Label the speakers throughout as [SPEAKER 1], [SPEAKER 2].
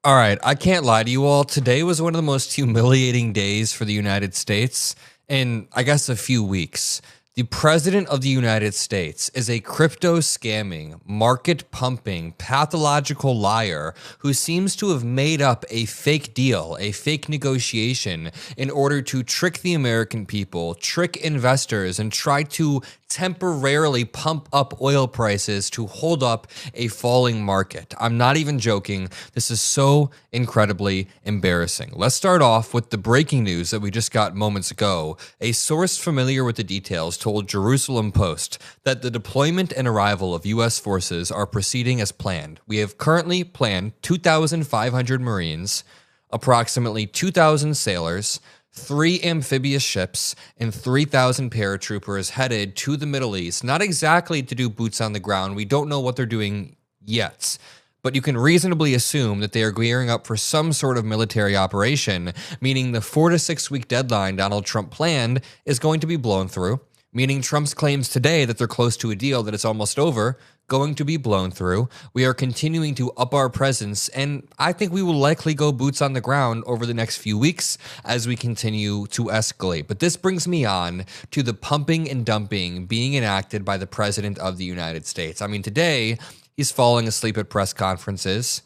[SPEAKER 1] All right, I can't lie to you all. Today was one of the most humiliating days for the United States in, I guess, a few weeks. The President of the United States is a crypto scamming, market pumping, pathological liar who seems to have made up a fake deal, a fake negotiation in order to trick the American people, trick investors, and try to temporarily pump up oil prices to hold up a falling market. I'm not even joking. This is so incredibly embarrassing. Let's start off with the breaking news that we just got moments ago. A source familiar with the details told Jerusalem Post that the deployment and arrival of U.S. forces are proceeding as planned. We have currently planned 2,500 Marines, approximately 2,000 sailors, 3 amphibious ships, and 3,000 paratroopers headed to the Middle East, not exactly to do boots on the ground. We don't know what they're doing yet, but you can reasonably assume that they are gearing up for some sort of military operation, meaning the 4 to 6 week deadline Donald Trump planned is going to be blown through, meaning Trump's claims today that they're close to a deal, that it's almost over, going to be blown through. We are continuing to up our presence, and I think we will likely go boots on the ground over the next few weeks as we continue to escalate. But this brings me on to the pumping and dumping being enacted by the President of the United States. I mean, today, he's falling asleep at press conferences.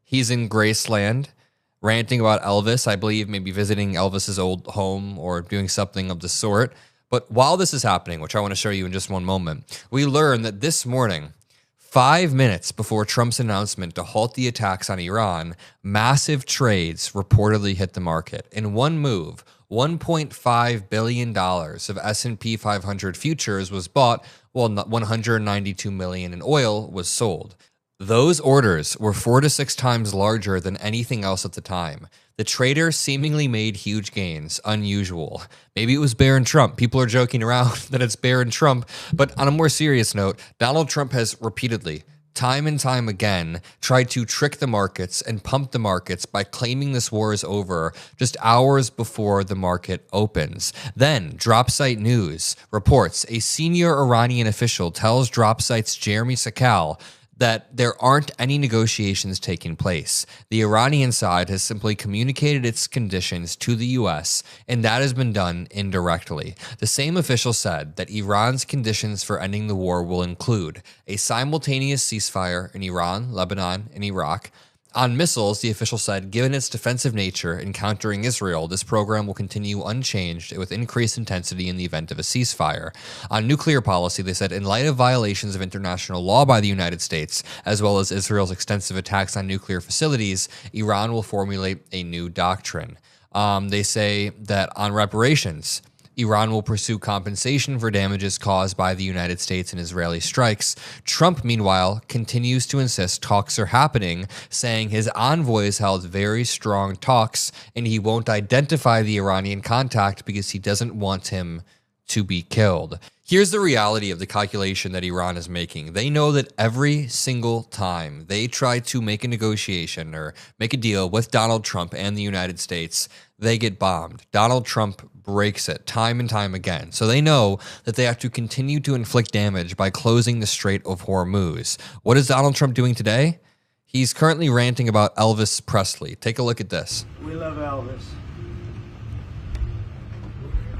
[SPEAKER 1] He's in Graceland, ranting about Elvis, I believe maybe visiting Elvis's old home or doing something of the sort. But while this is happening, which I want to show you in just one moment, we learn that this morning, 5 minutes before Trump's announcement to halt the attacks on Iran, massive trades reportedly hit the market. In one move, $1.5 billion of S&P 500 futures was bought, while $192 million in oil was sold. Those orders were 4 to 6 times larger than anything else at the time. The trader seemingly made huge gains, unusual. Maybe it was Barron Trump. People are joking around that it's Barron Trump. But on a more serious note, Donald Trump has repeatedly, time and time again, tried to trick the markets and pump the markets by claiming this war is over just hours before the market opens. Then, Dropsite News reports a senior Iranian official tells Dropsite's Jeremy Sakal that there aren't any negotiations taking place. The Iranian side has simply communicated its conditions to the U.S., and that has been done indirectly. The same official said that Iran's conditions for ending the war will include a simultaneous ceasefire in Iran, Lebanon, and Iraq. On missiles, the official said, given its defensive nature in countering Israel, this program will continue unchanged with increased intensity in the event of a ceasefire. On nuclear policy, they said, in light of violations of international law by the United States, as well as Israel's extensive attacks on nuclear facilities, Iran will formulate a new doctrine. They say that on reparations, Iran will pursue compensation for damages caused by the United States and Israeli strikes. Trump, meanwhile, continues to insist talks are happening, saying his envoys held very strong talks and he won't identify the Iranian contact because he doesn't want him to be killed. Here's the reality of the calculation that Iran is making. They know that every single time they try to make a negotiation or make a deal with Donald Trump and the United States, they get bombed. Donald Trump breaks it time and time again. So they know that they have to continue to inflict damage by closing the Strait of Hormuz. What is Donald Trump doing today? He's currently ranting about Elvis Presley. Take a look at this.
[SPEAKER 2] We love Elvis.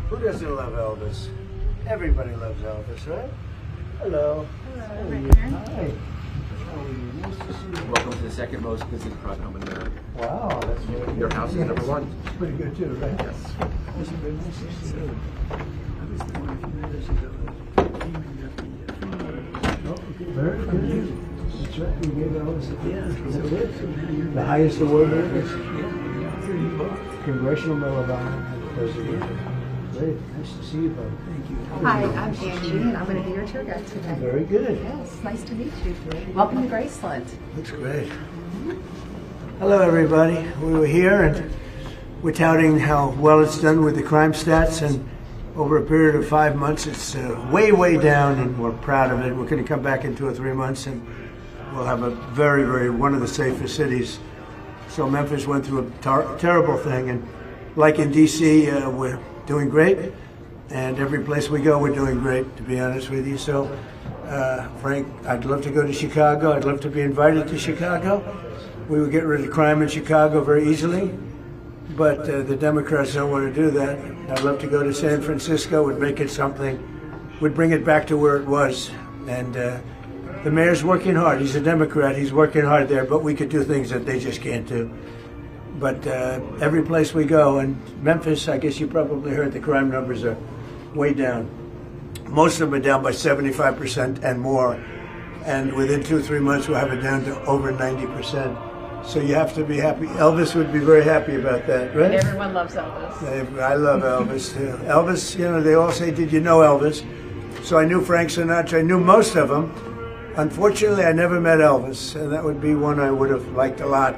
[SPEAKER 2] Who doesn't love Elvis? Everybody loves Elvis, right? Hello.
[SPEAKER 3] Hello.
[SPEAKER 2] Hi. How are you? Nice to see you.
[SPEAKER 4] Welcome to the second most visited private home in America.
[SPEAKER 2] Wow, that's very good.
[SPEAKER 4] Your house is number one.
[SPEAKER 2] It's pretty good too, right?
[SPEAKER 4] Yes.
[SPEAKER 2] It's very nice to see you. Very good. That's right. We gave Elvis a gift. That's it. The highest award there is Congressional Medal of Honor, President. Great. Nice to see you, buddy. Thank you.
[SPEAKER 3] Hi, I'm Angie, and I'm going to be your tour guide today.
[SPEAKER 2] Very good.
[SPEAKER 3] Yes, nice to meet you. Welcome to Graceland.
[SPEAKER 2] Looks great. Hello, everybody. We were here, and we're touting how well it's done with the crime stats, and over a period of 5 months, it's way, way down, and we're proud of it. We're going to come back in 2 or 3 months, and we'll have a very, very, one of the safest cities. So Memphis went through a terrible thing, and like in D.C., we're doing great, and every place we go, we're doing great, to be honest with you. So, Frank, I'd love to go to Chicago. I'd love to be invited to Chicago. we would get rid of crime in Chicago very easily, but the Democrats don't want to do that. I'd love to go to San Francisco, would make it something, would bring it back to where it was. And the mayor's working hard. He's a Democrat. He's working hard there, but we could do things that they just can't do. But every place we go, and Memphis, I guess you probably heard the crime numbers are way down. Most of them are down by 75% and more. And within 2-3 months, we'll have it down to over 90%. So you have to be happy. Elvis would be very happy about that, right?
[SPEAKER 3] Everyone loves Elvis.
[SPEAKER 2] I love Elvis, too. Elvis, you know, they all say, did you know Elvis? So I knew Frank Sinatra. I knew most of them. Unfortunately, I never met Elvis, and that would be one I would have liked a lot.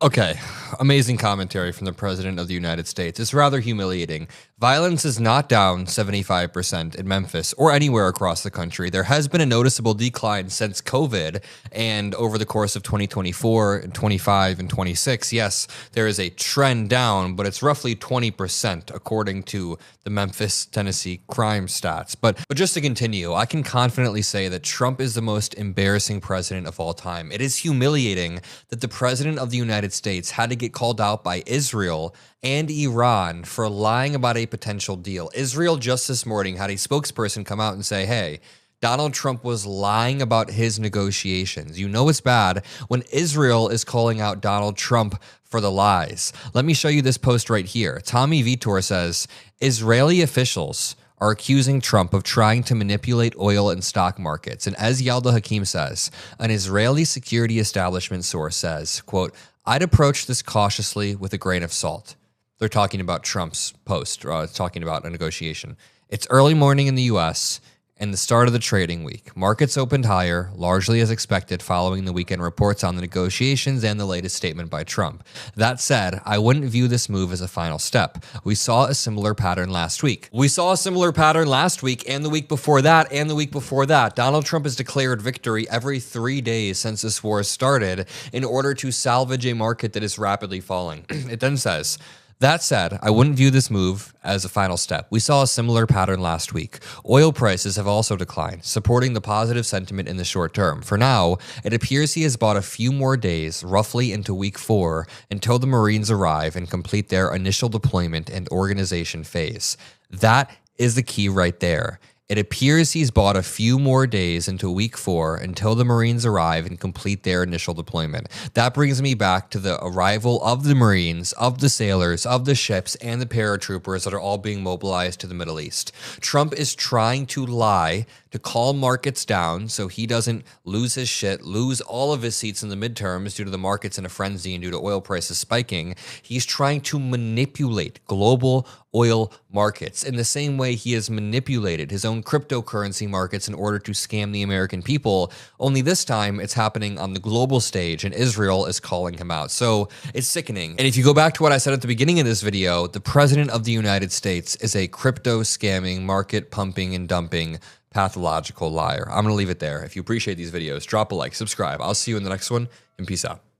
[SPEAKER 1] Okay, amazing commentary from the President of the United States. It's rather humiliating. Violence is not down 75% in Memphis or anywhere across the country. There has been a noticeable decline since COVID, and over the course of 2024 and 25 and 26, yes, there is a trend down, but it's roughly 20% according to the Memphis, Tennessee crime stats. But just to continue, I can confidently say that Trump is the most embarrassing president of all time. It is humiliating that the President of the United States had to get called out by Israel and Iran for lying about a potential deal. Israel just this morning had a spokesperson come out and say, hey, Donald Trump was lying about his negotiations. You know it's bad when Israel is calling out Donald Trump for the lies. Let me show you this post right here. Tommy Vitor says, Israeli officials are accusing Trump of trying to manipulate oil and stock markets. And as Yalda Hakim says, an Israeli security establishment source says, quote, I'd approach this cautiously with a grain of salt. They're talking about Trump's post, talking about a negotiation. It's early morning in the U.S. and the start of the trading week. Markets opened higher, largely as expected following the weekend reports on the negotiations and the latest statement by Trump. That said, I wouldn't view this move as a final step. We saw a similar pattern last week. And the week before that, and the week before that. Donald Trump has declared victory every 3 days since this war started in order to salvage a market that is rapidly falling. It then says, that said, I wouldn't view this move as a final step. We saw a similar pattern last week. Oil prices have also declined, supporting the positive sentiment in the short term. For now, it appears he has bought a few more days, roughly into week 4, until the Marines arrive and complete their initial deployment and organization phase. That is the key right there. It appears he's bought a few more days into week 4 until the Marines arrive and complete their initial deployment. That brings me back to the arrival of the Marines, of the sailors, of the ships, and the paratroopers that are all being mobilized to the Middle East. Trump is trying to lie to calm markets down so he doesn't lose his shit, lose all of his seats in the midterms due to the markets in a frenzy and due to oil prices spiking. He's trying to manipulate global oil markets in the same way he has manipulated his own cryptocurrency markets in order to scam the American people. Only this time it's happening on the global stage and Israel is calling him out. So it's sickening. And if you go back to what I said at the beginning of this video, the President of the United States is a crypto scamming, market pumping and dumping pathological liar. I'm going to leave it there. If you appreciate these videos, drop a like, subscribe. I'll see you in the next one, and peace out.